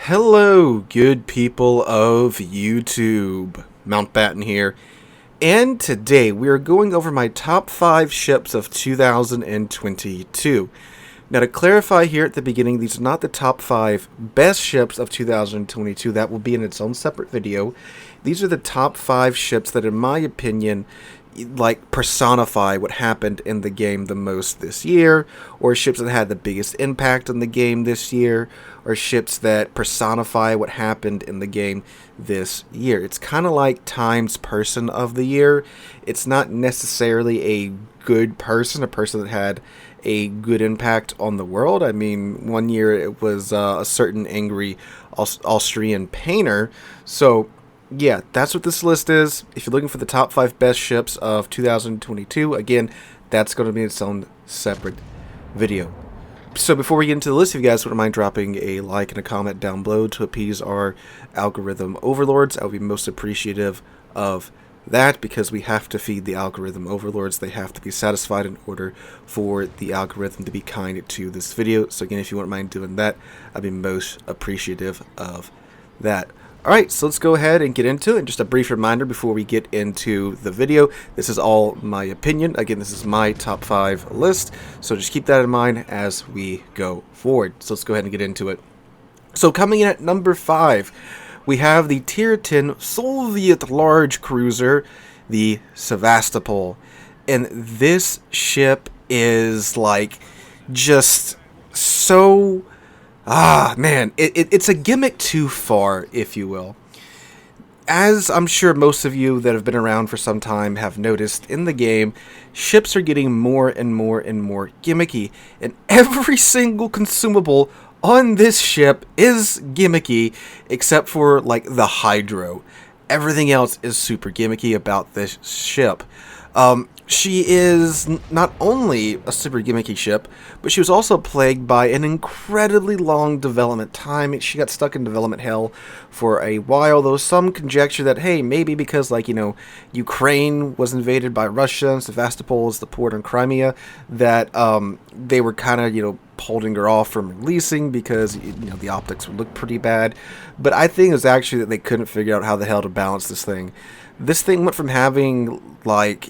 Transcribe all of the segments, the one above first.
Hello, good people of YouTube. Mountbatten here, and today we are going over my top 5 ships of 2022. Now, to clarify here at the beginning, these are not the top 5 best ships of 2022. That will be in its own separate video. These are the top 5 ships that, in my opinion, personify what happened in the game the most this year, or ships that had the biggest impact on the game this year, or ships that personify what happened in the game this year. It's kind of like Time's Person of the Year. It's not necessarily a good person, a person that had a good impact on the world. I mean, one year it was a certain angry Austrian painter. So yeah, that's what this list is. If you're looking for the top 5 best ships of 2022, again, that's going to be its own separate video. So before we get into the list, if you guys wouldn't mind dropping a like and a comment down below to appease our algorithm overlords, I would be most appreciative of that, because we have to feed the algorithm overlords. They have to be satisfied in order for the algorithm to be kind to this video. So again, if you wouldn't mind doing that, I'd be most appreciative of that. Alright, so let's go ahead and get into it. And just a brief reminder before we get into the video, this is all my opinion. Again, this is my top 5 list, so just keep that in mind as we go forward. So let's go ahead and get into it. So coming in at number 5, we have the Tier 10 Soviet large cruiser, the Sevastopol. And this ship is like just so... man, it's a gimmick too far, if you will. As I'm sure most of you that have been around for some time have noticed in the game, ships are getting more and more and more gimmicky, and every single consumable on this ship is gimmicky, except for, like, the hydro. Everything else is super gimmicky about this ship. She is not only a super gimmicky ship, but she was also plagued by an incredibly long development time. She got stuck in development hell for a while. There was some conjecture that, hey, maybe because, Ukraine was invaded by Russia, and Sevastopol is the port in Crimea, that they were kind of, holding her off from releasing because, the optics would look pretty bad. But I think it was actually that they couldn't figure out how the hell to balance this thing. This thing went from having,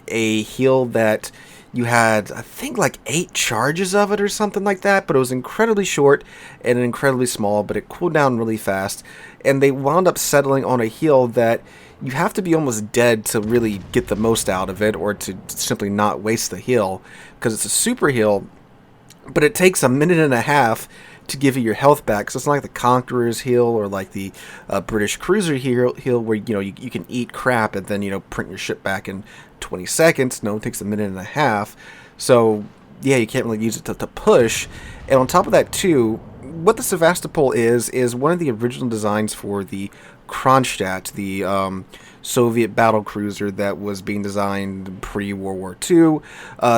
a heal that you had, I think, 8 charges of it or something like that, but it was incredibly short and incredibly small, but it cooled down really fast, and they wound up settling on a heal that you have to be almost dead to really get the most out of it, or to simply not waste the heal, because it's a super heal, but it takes a minute and a half to give you your health back. So it's not like the Conqueror's heal or like the British Cruiser heal where you can eat crap and then print your ship back in 20 seconds. No, it takes a minute and a half. So yeah, you can't really use it to push. And on top of that too, what the Sevastopol is one of the original designs for the Kronstadt, the Soviet battle cruiser that was being designed pre-World War II.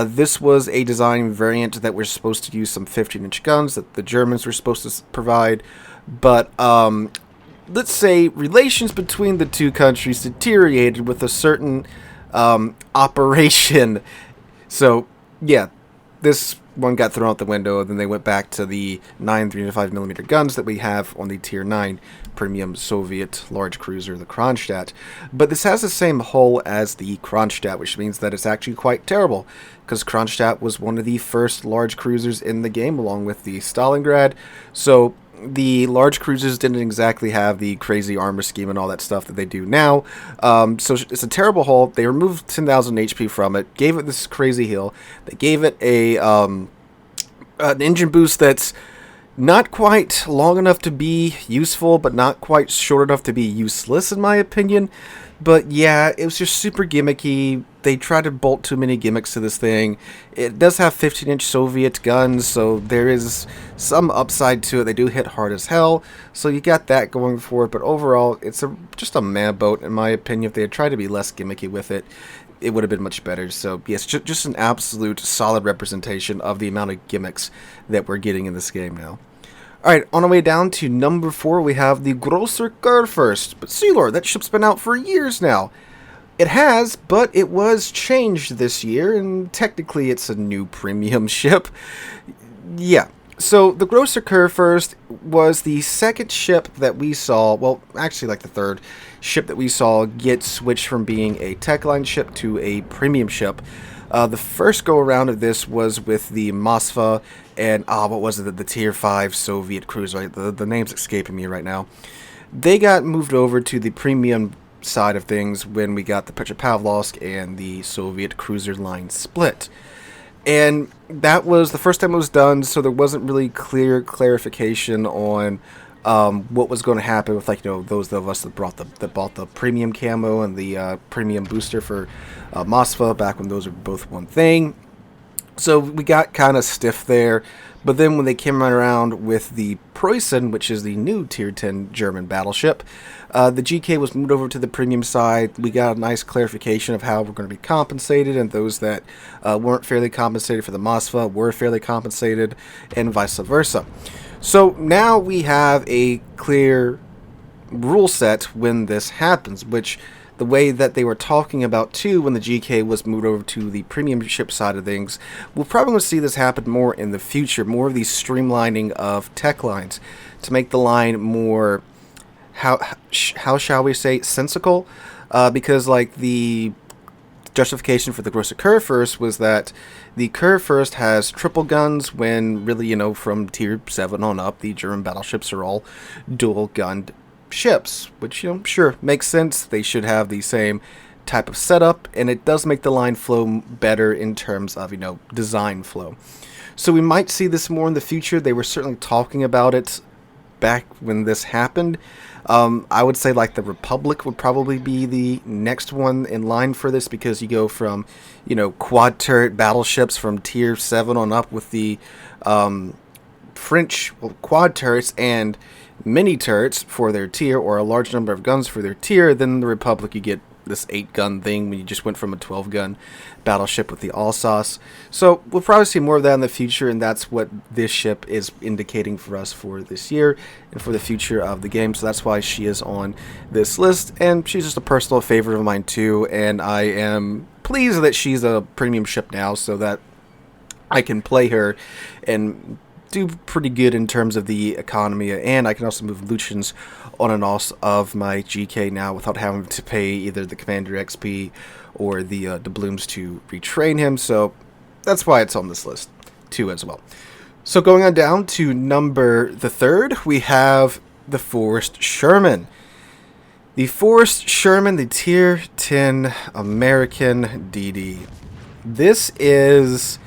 This was a design variant that was supposed to use some 15-inch guns that the Germans were supposed to provide, but let's say relations between the two countries deteriorated with a certain operation. So yeah, this one got thrown out the window, and then they went back to the 9 3.5mm guns that we have on the Tier 9 premium Soviet large cruiser, the Kronstadt. But this has the same hull as the Kronstadt, which means that it's actually quite terrible, because Kronstadt was one of the first large cruisers in the game, along with the Stalingrad. So the large cruisers didn't exactly have the crazy armor scheme and all that stuff that they do now. So it's a terrible hull. They removed 10,000 HP from it, gave it this crazy heal. They gave it an engine boost that's not quite long enough to be useful, but not quite short enough to be useless, in my opinion. But yeah, it was just super gimmicky. They tried to bolt too many gimmicks to this thing. It does have 15-inch Soviet guns, so there is some upside to it. They do hit hard as hell, so you got that going for it. But overall, it's just a meh boat, in my opinion. If they had tried to be less gimmicky with it, it would have been much better. So yes, just an absolute solid representation of the amount of gimmicks that we're getting in this game now. Alright, on our way down to number 4, we have the Grosser Kurfürst. But Sealord, that ship's been out for years now. It has, but it was changed this year, and technically it's a new premium ship. Yeah, So the Grosser Curve first was the second ship that we saw, well, actually like the third ship that we saw get switched from being a tech line ship to a premium ship. The first go around of this was with the Moskva and, what was it, the Tier 5 Soviet cruiser, right? The name's escaping me right now. They got moved over to the premium side of things when we got the Petropavlovsk and the Soviet cruiser line split. And that was the first time it was done, so there wasn't really clear clarification on what was going to happen with, like, those of us that bought the premium camo and the premium booster for Moskva back when those were both one thing. So we got kind of stiff there. But then when they came around with the Preußen, which is the new Tier 10 German battleship, the GK was moved over to the premium side. We got a nice clarification of how we're going to be compensated, and those that weren't fairly compensated for the Moskva were fairly compensated, and vice versa. So now we have a clear rule set when this happens, which the way that they were talking about too when the GK was moved over to the premium ship side of things, we're probably going to see this happen more in the future, more of these streamlining of tech lines to make the line more, how shall we say, sensical, because like the justification for the Grosser Curve first was that the Curve first has triple guns when really, from Tier 7 on up, the German battleships are all dual-gunned ships, which, sure, makes sense. They should have the same type of setup, and it does make the line flow better in terms of, design flow. So we might see this more in the future. They were certainly talking about it back when this happened. I would say like the Republic would probably be the next one in line for this, because you go from, quad turret battleships from Tier 7 on up with the French quad turrets and mini turrets for their tier, or a large number of guns for their tier. Then the Republic, you get this 8-gun thing when you just went from a 12-gun battleship with the Alsace. So we'll probably see more of that in the future, and that's what this ship is indicating for us for this year and for the future of the game. So that's why she is on this list, and she's just a personal favorite of mine too, and I am pleased that she's a premium ship now so that I can play her and do pretty good in terms of the economy, and I can also move Lucians on and off of my GK now without having to pay either the Commander XP or the doubloons to retrain him. So that's why it's on this list too as well. So going on down to number the third, we have the Forrest Sherman. The Forrest Sherman, the Tier 10 American DD. This is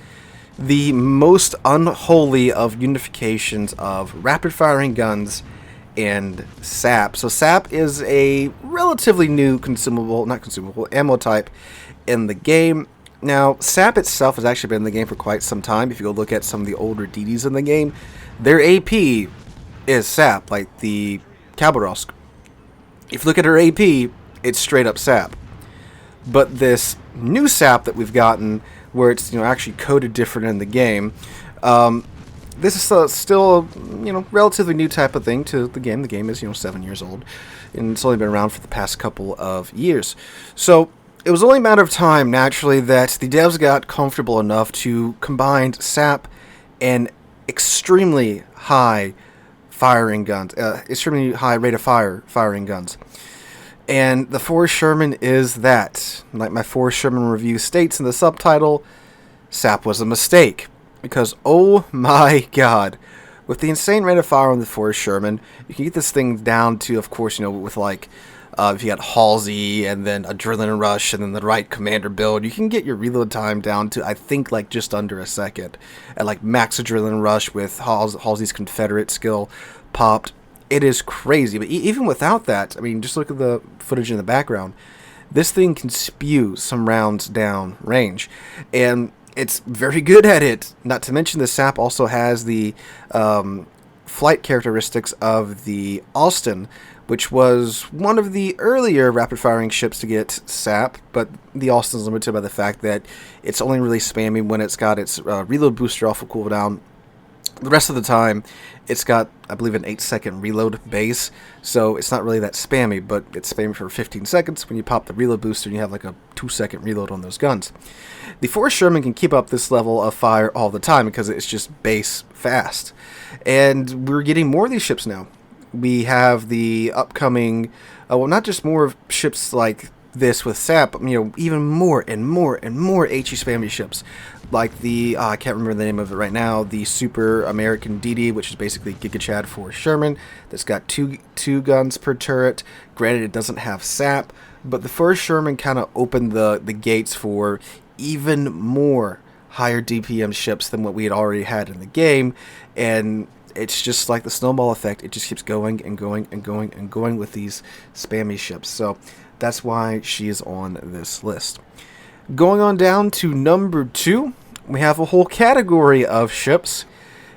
the most unholy of unifications of rapid-firing guns and SAP. So SAP is a relatively new ammo type in the game. Now, SAP itself has actually been in the game for quite some time. If you go look at some of the older DDs in the game, their AP is SAP, like the Khabarovsk. If you look at her AP, it's straight up SAP. But this new SAP that we've gotten, where it's actually coded different in the game, this is still relatively new type of thing to the game. The game is 7 years old, and it's only been around for the past couple of years. So it was only a matter of time, naturally, that the devs got comfortable enough to combine SAP and extremely high firing guns, extremely high rate of firing guns. And the Forrest Sherman is that. Like my Forrest Sherman review states in the subtitle, SAP was a mistake. Because, oh my god, with the insane rate of fire on the Forrest Sherman, you can get this thing down to, of course, with like, if you got Halsey and then Adrenaline Rush and then the right commander build, you can get your reload time down to, I think, like just under a second. At like max Adrenaline Rush with Halsey's Confederate skill popped. It is crazy, but even without that, I mean, just look at the footage in the background. This thing can spew some rounds down range, and it's very good at it. Not to mention the SAP also has the flight characteristics of the Austin, which was one of the earlier rapid-firing ships to get SAP, but the Austin is limited by the fact that it's only really spammy when it's got its reload booster off of cooldown, The rest of the time, it's got, I believe, an 8-second reload base, so it's not really that spammy, but it's spammy for 15 seconds when you pop the reload booster and you have like a 2-second reload on those guns. The Forrest Sherman can keep up this level of fire all the time because it's just base fast. And we're getting more of these ships now. We have the upcoming, well, not just more ships like this with SAP, but, even more and more and more HE spammy ships. Like the, I can't remember the name of it right now, the Super American DD, which is basically Giga Chad Forrest Sherman, that's got two guns per turret. Granted, it doesn't have SAP, but the Forrest Sherman kind of opened the gates for even more higher DPM ships than what we had already had in the game, and it's just like the snowball effect. It just keeps going and going and going and going with these spammy ships. So that's why she is on this list. Going on down to number 2, we have a whole category of ships,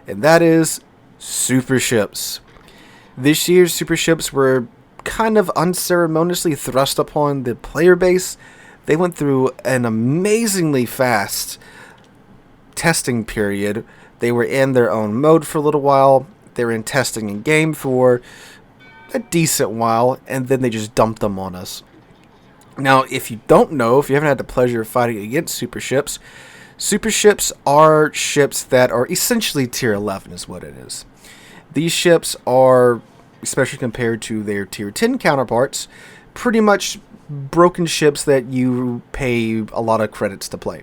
and that is Superships. This year's Superships were kind of unceremoniously thrust upon the player base. They went through an amazingly fast testing period. They were in their own mode for a little while. They were in testing in game for a decent while, and then they just dumped them on us. Now, if you don't know, if you haven't had the pleasure of fighting against Superships, Superships are ships that are essentially tier 11 is what it is. These ships are, especially compared to their tier 10 counterparts, pretty much broken ships that you pay a lot of credits to play,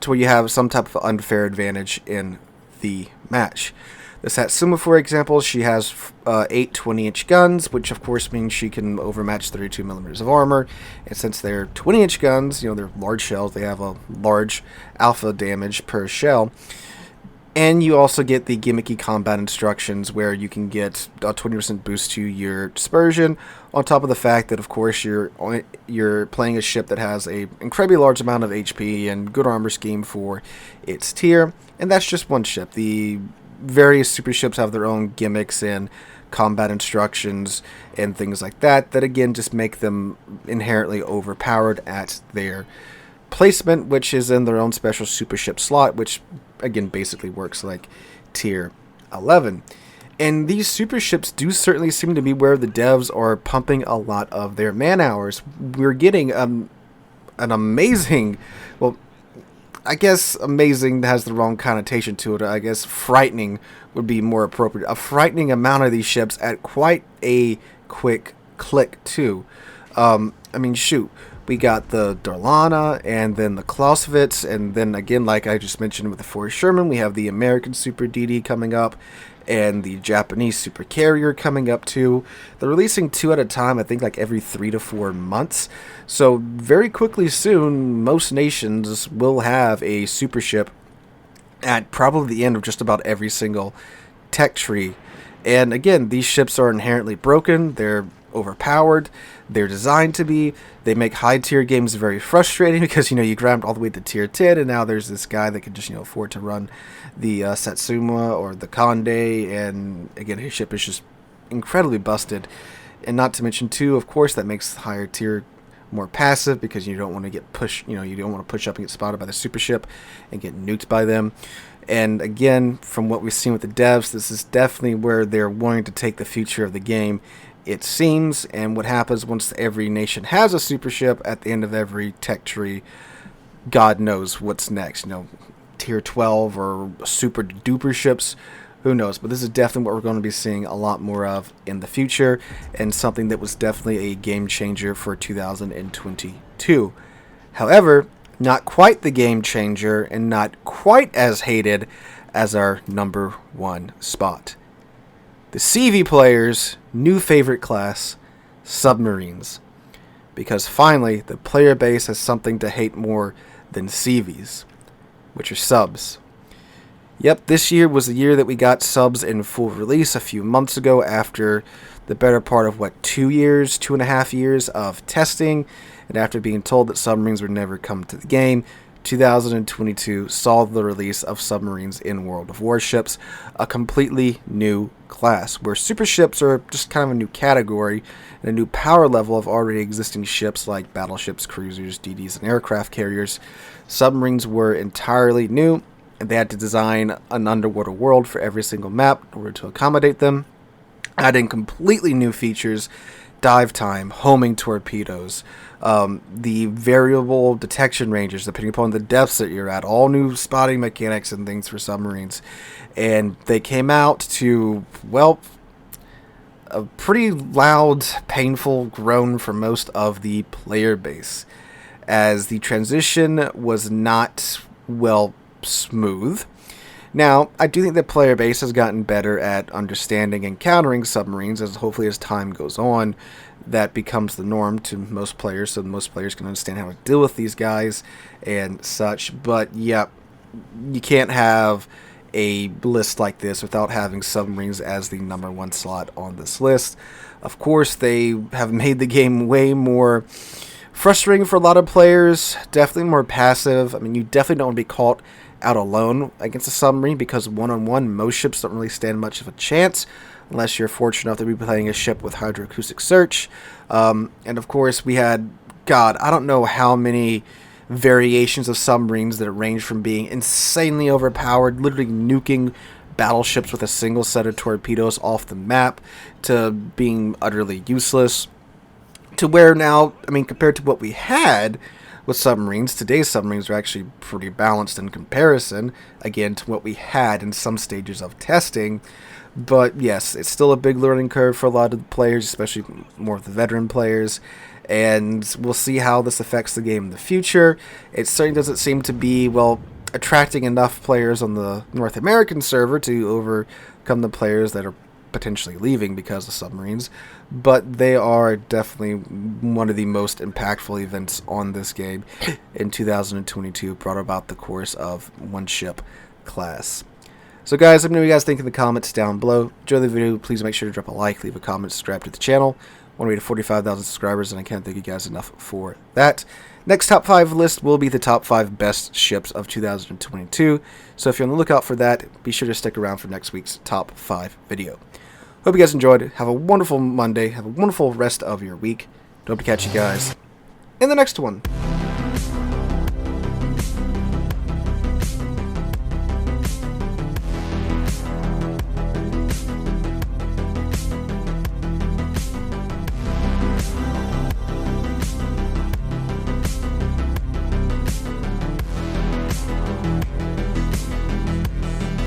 to where you have some type of unfair advantage in the match. The Satsuma, for example, she has 8 20-inch guns, which of course means she can overmatch 32 millimeters of armor. And since they're 20-inch guns, they're large shells, they have a large alpha damage per shell. And you also get the gimmicky combat instructions where you can get a 20% boost to your dispersion, on top of the fact that, of course, you're playing a ship that has a incredibly large amount of HP and good armor scheme for its tier. And that's just one ship. The various super ships have their own gimmicks and combat instructions and things like that again just make them inherently overpowered at their placement, which is in their own special super ship slot, which again basically works like tier 11. And these super ships do certainly seem to be where the devs are pumping a lot of their man hours. We're getting an amazing, well, I guess amazing has the wrong connotation to it. I guess frightening would be more appropriate. A frightening amount of these ships at quite a quick click, too. Shoot. We got the Darlana, and then the Clausewitz, and then again, like I just mentioned with the Forrest Sherman, we have the American Super DD coming up, and the Japanese Super Carrier coming up too. They're releasing 2 at a time, I think like every 3 to 4 months. So very quickly soon, most nations will have a super ship at probably the end of just about every single tech tree. And again, these ships are inherently broken. They're overpowered. They're designed to be. They make high tier games very frustrating because you grabbed all the way to tier 10, and now there's this guy that can just afford to run the Satsuma or the Conde, and again his ship is just incredibly busted. And not to mention too, of course, that makes higher tier more passive because you don't want to get pushed. You don't want to push up and get spotted by the super ship and get nuked by them. And again, from what we've seen with the devs, this is definitely where they're wanting to take the future of the game, it seems. And what happens once every nation has a super ship at the end of every tech tree, God knows what's next. Tier 12 or super duper ships, who knows? But this is definitely what we're going to be seeing a lot more of in the future, and something that was definitely a game changer for 2022. However, not quite the game changer and not quite as hated as our number 1 spot. The CV players' new favorite class, Submarines. Because finally, the player base has something to hate more than CVs, which are subs. Yep, this year was the year that we got subs in full release a few months ago after the better part of, 2.5 years of testing, and after being told that Submarines would never come to the game. 2022 saw the release of Submarines in World of Warships, a completely new class, where super ships are just kind of a new category and a new power level of already existing ships like battleships, cruisers, DDs, and aircraft carriers. Submarines were entirely new, and they had to design an underwater world for every single map in order to accommodate them, adding completely new features, dive time, homing torpedoes, the variable detection ranges depending upon the depths that you're at, all new spotting mechanics and things for submarines. And they came out to, well, a pretty loud, painful groan for most of the player base, as the transition was not, well, smooth. Now, I do think the player base has gotten better at understanding and countering submarines, as hopefully as time goes on, that becomes the norm to most players, so most players can understand how to deal with these guys and such. But, yeah, you can't have a list like this without having submarines as the #1 slot on this list. Of course, they have made the game way more frustrating for a lot of players, definitely more passive. I mean, you definitely don't want to be caught out alone against a submarine, because one-on-one, most ships don't really stand much of a chance unless you're fortunate enough to be playing a ship with hydroacoustic search. And of course, we had, God, I don't know how many variations of submarines that range from being insanely overpowered, literally nuking battleships with a single set of torpedoes off the map, to being utterly useless, to where now, I mean, compared to what we had with submarines, today's submarines are actually pretty balanced in comparison, again, to what we had in some stages of testing. But yes, it's still a big learning curve for a lot of the players, especially more of the veteran players, and we'll see how this affects the game in the future. It certainly doesn't seem to be, well, attracting enough players on the North American server to overcome the players that are potentially leaving because of submarines, but they are definitely one of the most impactful events on this game in 2022, brought about the course of one ship class. So guys, let me know what you guys think in the comments down below. Enjoy the video, please make sure to drop a like, leave a comment, subscribe to the channel. On our way to 45,000 subscribers, and I can't thank you guys enough for that. Next top 5 list will be the top 5 best ships of 2022, so if you're on the lookout for that, be sure to stick around for next week's top 5 video. Hope you guys enjoyed. Have a wonderful Monday. Have a wonderful rest of your week. Hope to catch you guys in the next one.